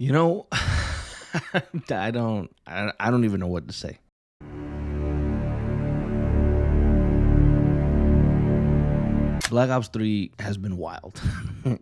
You know, I don't even know what to say. Black Ops 3 has been wild.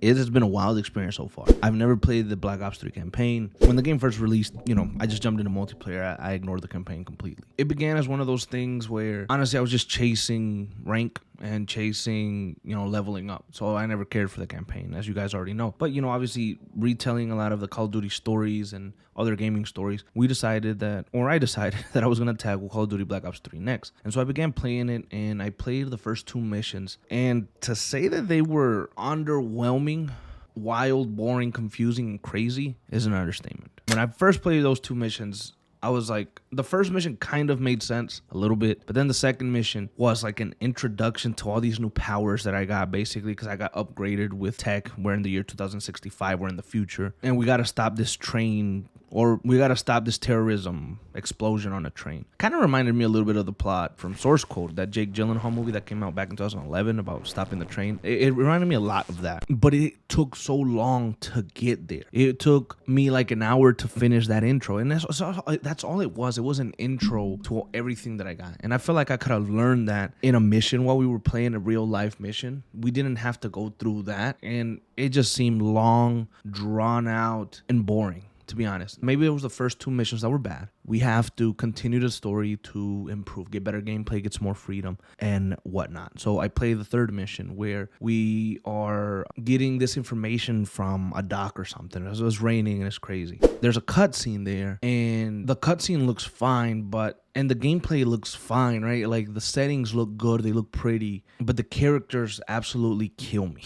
It has been a wild experience so far. I've never played the Black Ops 3 campaign. When the game first released, I just jumped into multiplayer. I ignored the campaign completely. It began as one of those things where, honestly, I was just chasing rank and chasing, leveling up. So I never cared for the campaign, as you guys already know. But, obviously, retelling a lot of the Call of Duty stories and other gaming stories, I decided that I was going to tackle Call of Duty Black Ops 3 next. And so I began playing it, and I played the first two missions. And to say that they were underwhelming, wild, boring, confusing, and crazy is an understatement. When I first played those two missions, I was like, the first mission kind of made sense a little bit, but then the second mission was like an introduction to all these new powers that I got, basically, because I got upgraded with tech. We're in the year 2065, we're in the future, and we got to stop this train, or we got to stop this terrorism explosion on a train. Kind of reminded me a little bit of the plot from Source Code, that Jake Gyllenhaal movie that came out back in 2011 about stopping the train. It reminded me a lot of that, but it took so long to get there. It took me like an hour to finish that intro, and that's all it was. It was an intro to everything that I got, and I feel like I could have learned that in a mission while we were playing a real life mission. We didn't have to go through that, and it just seemed long, drawn out, and boring, to be honest. Maybe it was the first two missions that were bad. We have to continue the story to improve, get better gameplay, get some more freedom, and whatnot. So I play the third mission where we are getting this information from a dock or something. It was raining and it's crazy. There's a cutscene there, and the cutscene looks fine, and the gameplay looks fine, right? Like, the settings look good, they look pretty, but the characters absolutely kill me.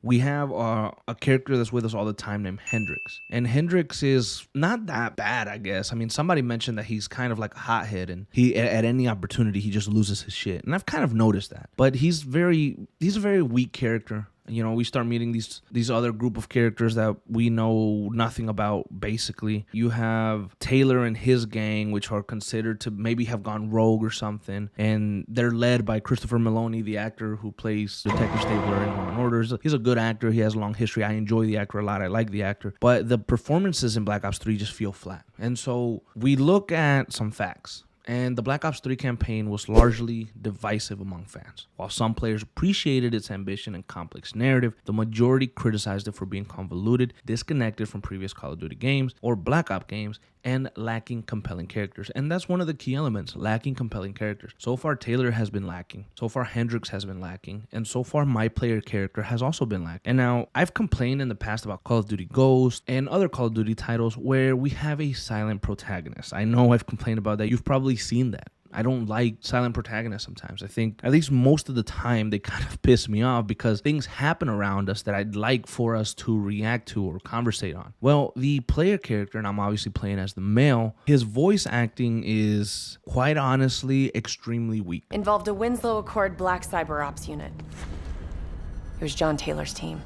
We have a character that's with us all the time named Hendrix. And Hendrix is not that bad, I guess. I mean, somebody mentioned that he's kind of like a hothead, and he, at any opportunity, he just loses his shit. And I've kind of noticed that. But he's a very weak character. We start meeting these other group of characters that we know nothing about, basically. You have Taylor and his gang, which are considered to maybe have gone rogue or something, and they're led by Christopher Maloney, the actor who plays Detective Stabler in Law and Order. He's a good actor. He has a long history. I enjoy the actor a lot. I like the actor. But the performances in Black Ops 3 just feel flat. And so we look at some facts. And the Black Ops 3 campaign was largely divisive among fans. While some players appreciated its ambition and complex narrative, the majority criticized it for being convoluted, disconnected from previous Call of Duty games or Black Ops games, and lacking compelling characters. And that's one of the key elements, lacking compelling characters. So far, Taylor has been lacking. So far, Hendrix has been lacking. And so far, my player character has also been lacking. And now, I've complained in the past about Call of Duty Ghost and other Call of Duty titles where we have a silent protagonist. I know I've complained about that. You've probably seen that. I don't like silent protagonists sometimes. I think, at least most of the time, they kind of piss me off because things happen around us that I'd like for us to react to or conversate on. Well, the player character, and I'm obviously playing as the male, his voice acting is, quite honestly, extremely weak. Involved a Winslow Accord Black Cyber Ops unit. It was John Taylor's team.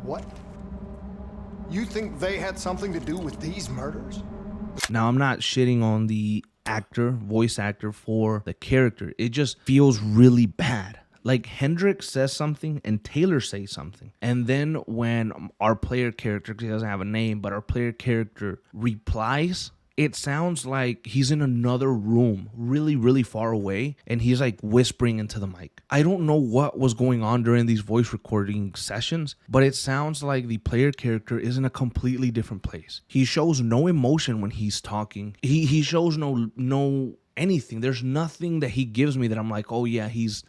What? You think they had something to do with these murders? Now, I'm not shitting on the voice actor for the character. It just feels really bad. Like, Hendrix says something and Taylor says something. And then when our player character, because he doesn't have a name, but our player character replies, it sounds like he's in another room really, really far away, and he's like whispering into the mic. I don't know what was going on during these voice recording sessions, but it sounds like the player character is in a completely different place. He shows no emotion when he's talking. He shows no anything. There's nothing that he gives me that I'm like, oh yeah, he's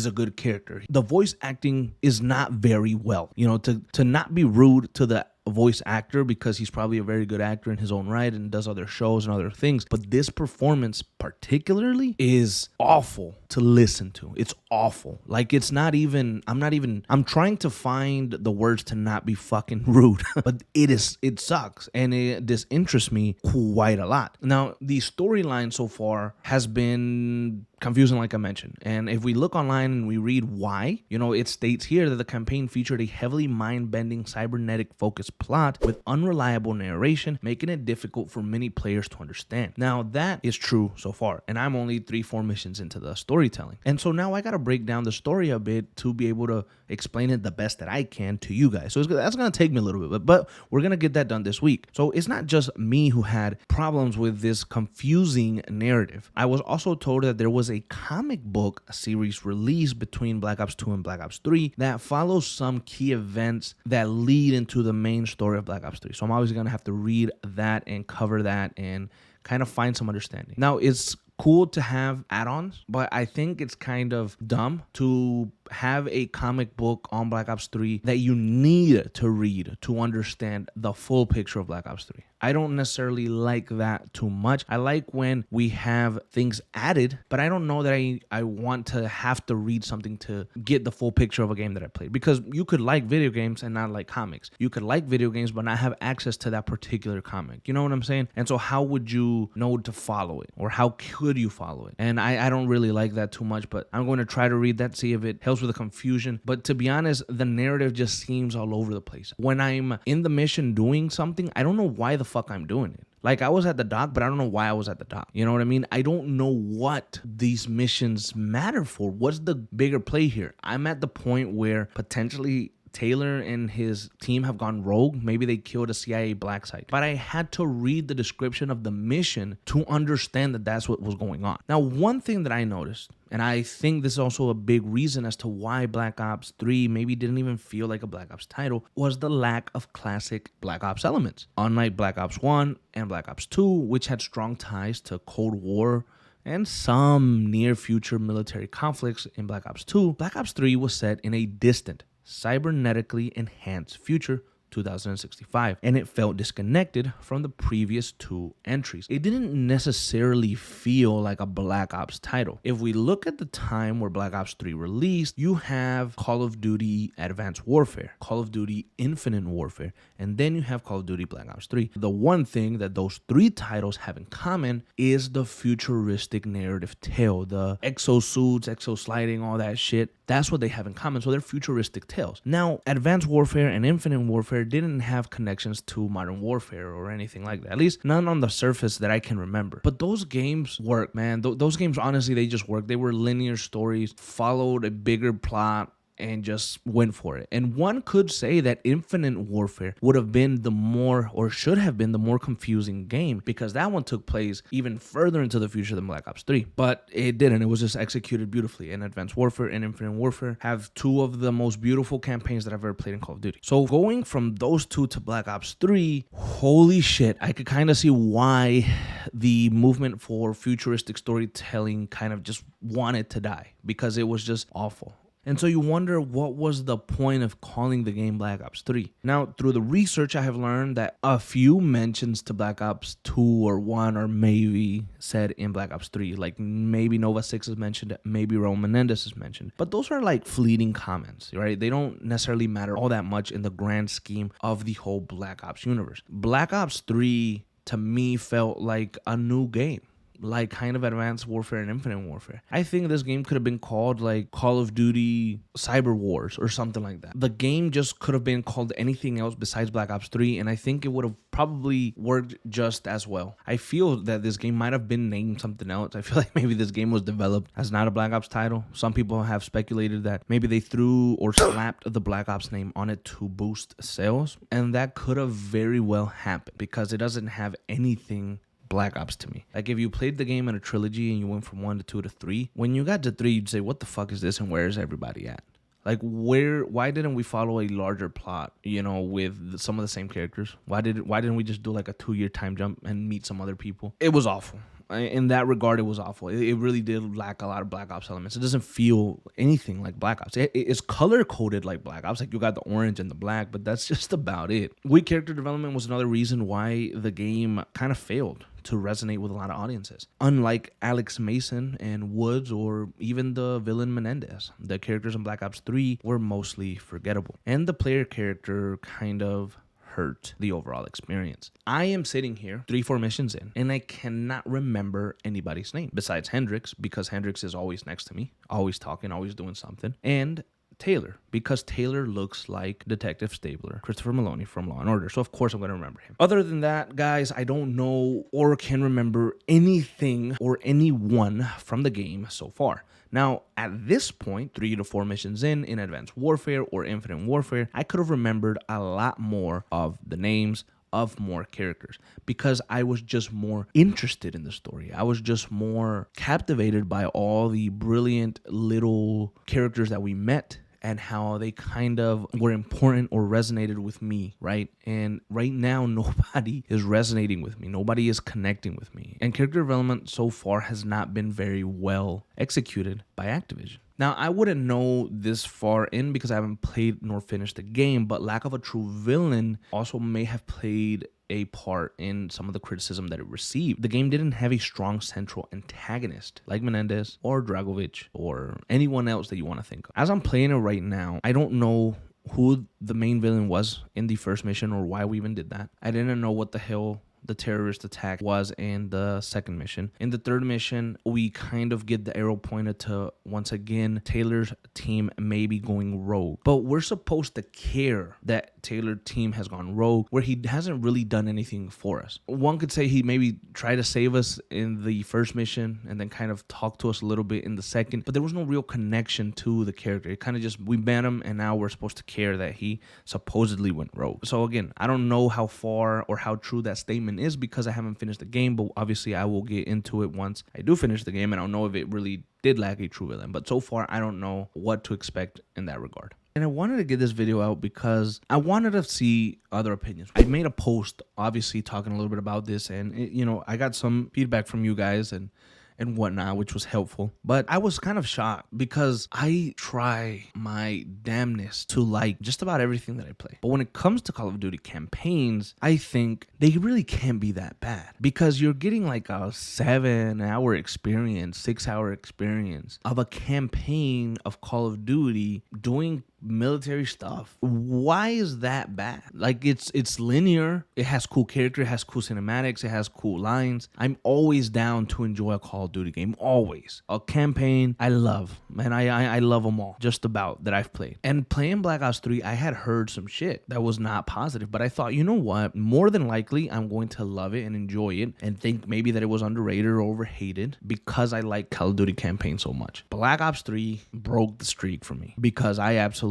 a good character. The voice acting is not very well. To not be rude to the voice actor, because he's probably a very good actor in his own right and does other shows and other things, but this performance particularly is awful to listen to. It's awful. Like, I'm trying to find the words to not be fucking rude, but it sucks, and it disinterests me quite a lot. Now, the storyline so far has been confusing, like I mentioned. And if we look online and we read why, it states here that the campaign featured a heavily mind-bending cybernetic focused plot with unreliable narration, making it difficult for many players to understand. Now that is true so far, and I'm only 3-4 missions into the storytelling. And so now I gotta break down the story a bit to be able to explain it the best that I can to you guys. So that's gonna take me a little bit, but we're gonna get that done this week. So it's not just me who had problems with this confusing narrative. I was also told that there was a comic book series released between Black Ops 2 and Black Ops 3 that follows some key events that lead into the main story of Black Ops 3. So I'm always gonna have to read that and cover that and kind of find some understanding. Now, it's cool to have add-ons, but I think it's kind of dumb to have a comic book on Black Ops 3 that you need to read to understand the full picture of Black Ops 3. I don't necessarily like that too much. I like when we have things added, but I don't know that I want to have to read something to get the full picture of a game that I played, because you could like video games and not like comics. You could like video games but not have access to that particular comic. You know what I'm saying? And so how would you know to follow it, or how could you follow it? And I don't really like that too much, but I'm going to try to read that, see if it helps with the confusion. But to be honest, the narrative just seems all over the place. When I'm in the mission doing something, I don't know why the fuck I'm doing it. Like, I was at the dock, but I don't know why I was at the dock. You know what I mean? I don't know what these missions matter for. What's the bigger play here? I'm at the point where potentially Taylor and his team have gone rogue. Maybe they killed a CIA black site. But I had to read the description of the mission to understand that that's what was going on. Now, one thing that I noticed, and I think this is also a big reason as to why Black Ops 3 maybe didn't even feel like a Black Ops title, was the lack of classic Black Ops elements. Unlike Black Ops 1 and Black Ops 2, which had strong ties to Cold War and some near-future military conflicts in Black Ops 2, Black Ops 3 was set in a distant, cybernetically enhanced future, 2065, and it felt disconnected from the previous two entries. It didn't necessarily feel like a Black Ops title. If we look at the time where Black Ops 3 released, you have Call of Duty Advanced Warfare, Call of Duty Infinite Warfare, and then you have Call of Duty Black Ops 3. The one thing that those three titles have in common is the futuristic narrative tale, the exosuits, exosliding, all that shit. That's what they have in common. So they're futuristic tales. Now, Advanced Warfare and Infinite Warfare didn't have connections to Modern Warfare or anything like that. At least none on the surface that I can remember. But those games work, man. Those games, honestly, they just work. They were linear stories, followed a bigger plot, and just went for it. And one could say that Infinite Warfare would have been the more, or should have been the more confusing game, because that one took place even further into the future than Black Ops 3. But it didn't. It was just executed beautifully. And Advanced Warfare and Infinite Warfare have two of the most beautiful campaigns that I've ever played in Call of Duty. So going from those two to Black Ops 3, holy shit, I could kind of see why the movement for futuristic storytelling kind of just wanted to die, because it was just awful. And so you wonder, what was the point of calling the game Black Ops 3? Now, through the research, I have learned that a few mentions to Black Ops 2 or 1 are maybe said in Black Ops 3. Like maybe Nova 6 is mentioned, maybe Raul Menendez is mentioned. But those are like fleeting comments, right? They don't necessarily matter all that much in the grand scheme of the whole Black Ops universe. Black Ops 3, to me, felt like a new game, like kind of Advanced Warfare and Infinite Warfare. I think this game could have been called like Call of Duty Cyber Wars or something like that. The game just could have been called anything else besides Black Ops 3, and I think it would have probably worked just as well. I feel that this game might have been named something else. I feel like maybe this game was developed as not a Black Ops title. Some people have speculated that maybe they threw or slapped the Black Ops name on it to boost sales, and that could have very well happened because it doesn't have anything Black Ops to me. Like if you played the game in a trilogy and you went from 1 to 2 to 3, when you got to 3, you'd say, what the fuck is this and where is everybody at? Like why didn't we follow a larger plot, with some of the same characters? Why didn't we just do like a 2-year time jump and meet some other people? It was awful. In that regard, it was awful. It really did lack a lot of Black Ops elements. It doesn't feel anything like Black Ops. It's color-coded like Black Ops. Like you got the orange and the black, but that's just about it. Weak character development was another reason why the game kind of failed to resonate with a lot of audiences. Unlike Alex Mason and Woods or even the villain Menendez, the characters in Black Ops 3 were mostly forgettable. And the player character kind of hurt the overall experience. I am sitting here 3-4 missions in, and I cannot remember anybody's name besides Hendrix, because Hendrix is always next to me, always talking, always doing something, and Taylor, because Taylor looks like Detective Stabler, Christopher Maloney from Law & Order. So, of course, I'm going to remember him. Other than that, guys, I don't know or can remember anything or anyone from the game so far. Now, at this point, 3 to 4 missions in Advanced Warfare or Infinite Warfare, I could have remembered a lot more of the names of more characters because I was just more interested in the story. I was just more captivated by all the brilliant little characters that we met and how they kind of were important or resonated with me, right? And right now, nobody is resonating with me. Nobody is connecting with me. And character development so far has not been very well executed by Activision. Now, I wouldn't know this far in because I haven't played nor finished the game, but lack of a true villain also may have played a part in some of the criticism that it received. The game didn't have a strong central antagonist like Menendez or Dragovich or anyone else that you want to think of. As I'm playing it right now, I don't know who the main villain was in the first mission or why we even did that. I didn't know what the hell the terrorist attack was in the second mission. In the third mission, we kind of get the arrow pointed to, once again, Taylor's team may be going rogue. But we're supposed to care that Taylor's team has gone rogue, where he hasn't really done anything for us. One could say he maybe tried to save us in the first mission and then kind of talk to us a little bit in the second, but there was no real connection to the character. It kind of just, we met him and now we're supposed to care that he supposedly went rogue. So again, I don't know how far or how true that statement is because I haven't finished the game, but obviously I will get into it once I do finish the game and I'll know if it really did lack a true villain. But so far, I don't know what to expect in that regard. And I wanted to get this video out because I wanted to see other opinions. I made a post, obviously, talking a little bit about this, and I got some feedback from you guys and whatnot, which was helpful. But I was kind of shocked because I try my damnness to like just about everything that I play. But when it comes to Call of Duty campaigns, I think they really can't be that bad because you're getting like a 7-hour experience, 6-hour experience of a campaign of Call of Duty doing military stuff. Why is that bad? Like it's linear, it has cool character, it has cool cinematics, it has cool lines. I'm always down to enjoy a Call of Duty game, always. A campaign I love, man. I love them all, just about, that I've played. And playing Black Ops 3, I had heard some shit that was not positive, but I thought, you know what, more than likely I'm going to love it and enjoy it and think maybe that it was underrated or overhated because I like Call of Duty campaign so much. Black Ops 3 broke the streak for me because I absolutely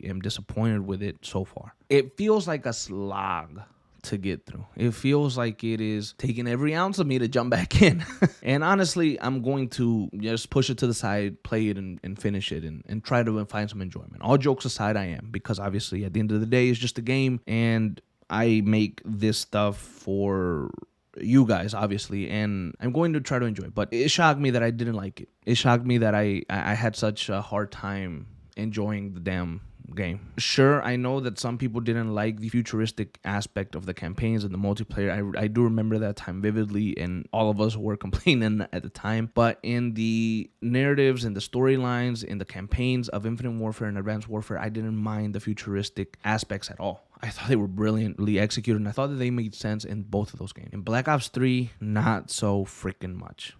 am disappointed with it so far. It feels like a slog to get through. It feels like it is taking every ounce of me to jump back in. And honestly, I'm going to just push it to the side, play it and finish it and try to find some enjoyment. All jokes aside, I am, because obviously at the end of the day, it's just a game and I make this stuff for you guys, obviously, and I'm going to try to enjoy it. But it shocked me that I didn't like it. It shocked me that I had such a hard time enjoying the damn game. Sure, I know that some people didn't like the futuristic aspect of the campaigns and the multiplayer. I do remember that time vividly, and all of us were complaining at the time. But in the narratives and the storylines, in the campaigns of Infinite Warfare and Advanced Warfare, I didn't mind the futuristic aspects at all. I thought they were brilliantly executed, and I thought that they made sense in both of those games. In Black Ops 3, not so freaking much.